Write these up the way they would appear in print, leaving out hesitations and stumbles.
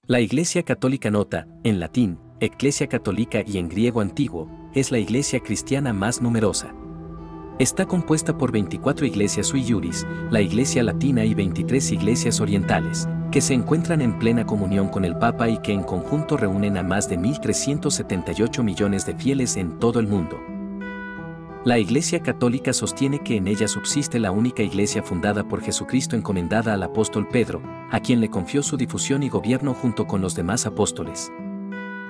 La Iglesia Católica Nota, en latín, Ecclesia Catholica y en griego antiguo, es la iglesia cristiana más numerosa. Está compuesta por 24 iglesias sui iuris, la Iglesia Latina y 23 iglesias orientales, que se encuentran en plena comunión con el Papa y que en conjunto reúnen a más de 1.378 millones de fieles en todo el mundo. La Iglesia Católica sostiene que en ella subsiste la única iglesia fundada por Jesucristo encomendada al apóstol Pedro, a quien le confió su difusión y gobierno junto con los demás apóstoles.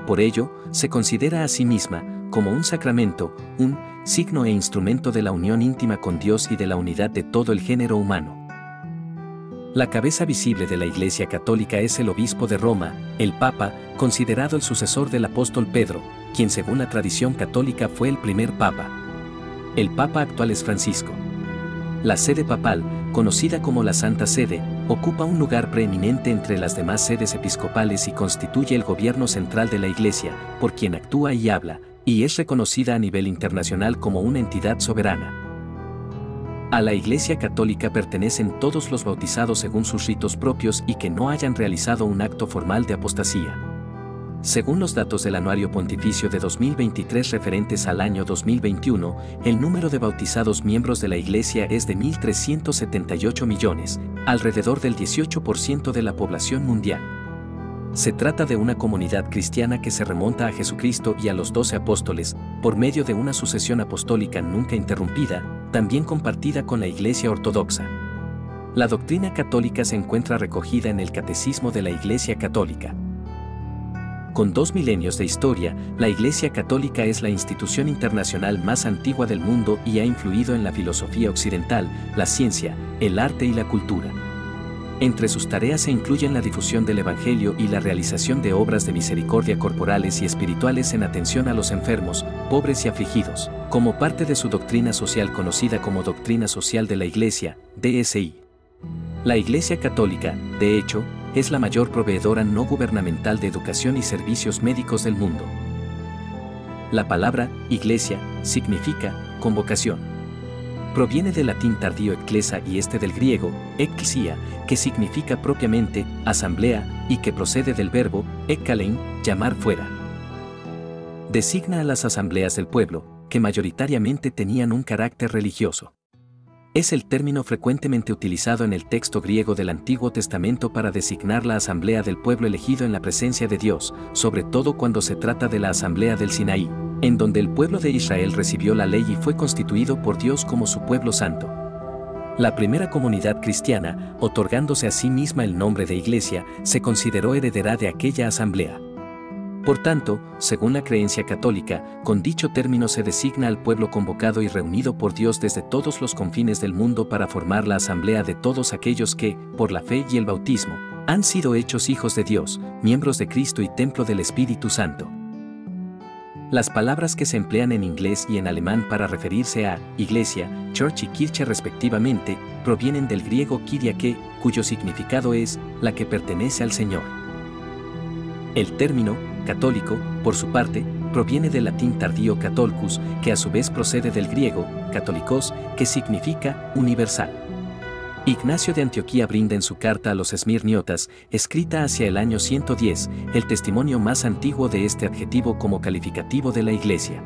Por ello, se considera a sí misma como un sacramento, un signo e instrumento de la unión íntima con Dios y de la unidad de todo el género humano. La cabeza visible de la Iglesia Católica es el obispo de Roma, el Papa, considerado el sucesor del apóstol Pedro, quien según la tradición católica fue el primer Papa. El Papa actual es Francisco. La sede papal, conocida como la Santa Sede, ocupa un lugar preeminente entre las demás sedes episcopales y constituye el gobierno central de la Iglesia, por quien actúa y habla, y es reconocida a nivel internacional como una entidad soberana. A la Iglesia Católica pertenecen todos los bautizados según sus ritos propios y que no hayan realizado un acto formal de apostasía. Según los datos del Anuario Pontificio de 2023 referentes al año 2021, el número de bautizados miembros de la Iglesia es de 1.378 millones, alrededor del 18% de la población mundial. Se trata de una comunidad cristiana que se remonta a Jesucristo y a los 12 apóstoles, por medio de una sucesión apostólica nunca interrumpida, también compartida con la Iglesia Ortodoxa. La doctrina católica se encuentra recogida en el Catecismo de la Iglesia Católica. Con 2 milenios de historia, la Iglesia Católica es la institución internacional más antigua del mundo y ha influido en la filosofía occidental, la ciencia, el arte y la cultura. Entre sus tareas se incluyen la difusión del Evangelio y la realización de obras de misericordia corporales y espirituales en atención a los enfermos, pobres y afligidos, como parte de su doctrina social conocida como Doctrina Social de la Iglesia, DSI. La Iglesia Católica, de hecho, es la mayor proveedora no gubernamental de educación y servicios médicos del mundo. La palabra iglesia significa convocación. Proviene del latín tardío ecclesia y del griego ekklesia, que significa propiamente asamblea y que procede del verbo ekkalein, llamar fuera. Designa a las asambleas del pueblo, que mayoritariamente tenían un carácter religioso. Es el término frecuentemente utilizado en el texto griego del Antiguo Testamento para designar la asamblea del pueblo elegido en la presencia de Dios, sobre todo cuando se trata de la asamblea del Sinaí, en donde el pueblo de Israel recibió la ley y fue constituido por Dios como su pueblo santo. La primera comunidad cristiana, otorgándose a sí misma el nombre de iglesia, se consideró heredera de aquella asamblea. Por tanto, según la creencia católica, con dicho término se designa al pueblo convocado y reunido por Dios desde todos los confines del mundo para formar la asamblea de todos aquellos que, por la fe y el bautismo, han sido hechos hijos de Dios, miembros de Cristo y templo del Espíritu Santo. Las palabras que se emplean en inglés y en alemán para referirse a iglesia, church y kirche respectivamente, provienen del griego kyriake, cuyo significado es la que pertenece al Señor. El término católico, por su parte, proviene del latín tardío catholicus, que a su vez procede del griego catholikos, que significa universal. Ignacio de Antioquía brinda en su carta a los esmirniotas, escrita hacia el año 110, el testimonio más antiguo de este adjetivo como calificativo de la Iglesia.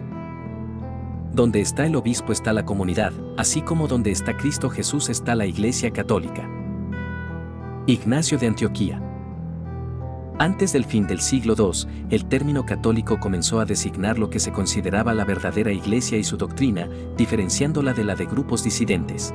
Donde está el obispo está la comunidad, así como donde está Cristo Jesús está la Iglesia Católica. Ignacio de Antioquía. Antes del fin del siglo II, el término católico comenzó a designar lo que se consideraba la verdadera Iglesia y su doctrina, diferenciándola de la de grupos disidentes.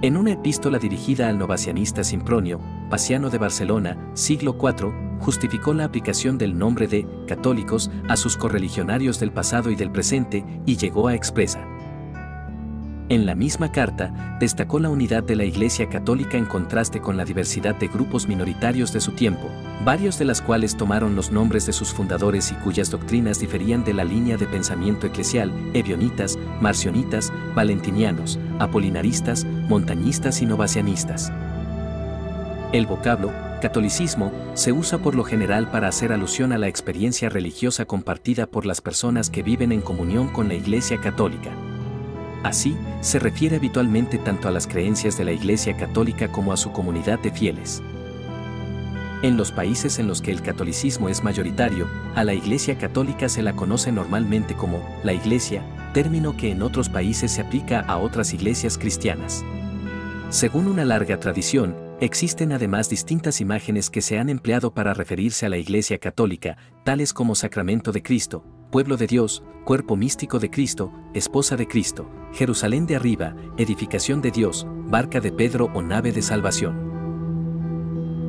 En una epístola dirigida al novacianista Simpronio, Paciano de Barcelona, siglo IV, justificó la aplicación del nombre de católicos a sus correligionarios del pasado y del presente y llegó a expresar. En la misma carta, destacó la unidad de la Iglesia Católica en contraste con la diversidad de grupos minoritarios de su tiempo, varios de las cuales tomaron los nombres de sus fundadores y cuyas doctrinas diferían de la línea de pensamiento eclesial, ebionitas, marcionitas, valentinianos, apolinaristas, montañistas y novacianistas. El vocablo catolicismo se usa por lo general para hacer alusión a la experiencia religiosa compartida por las personas que viven en comunión con la Iglesia Católica. Así, se refiere habitualmente tanto a las creencias de la Iglesia Católica como a su comunidad de fieles. En los países en los que el catolicismo es mayoritario, a la Iglesia Católica se la conoce normalmente como la Iglesia, término que en otros países se aplica a otras iglesias cristianas. Según una larga tradición, existen además distintas imágenes que se han empleado para referirse a la Iglesia Católica, tales como Sacramento de Cristo, Pueblo de Dios, Cuerpo místico de Cristo, Esposa de Cristo, Jerusalén de arriba, Edificación de Dios, Barca de Pedro o Nave de Salvación.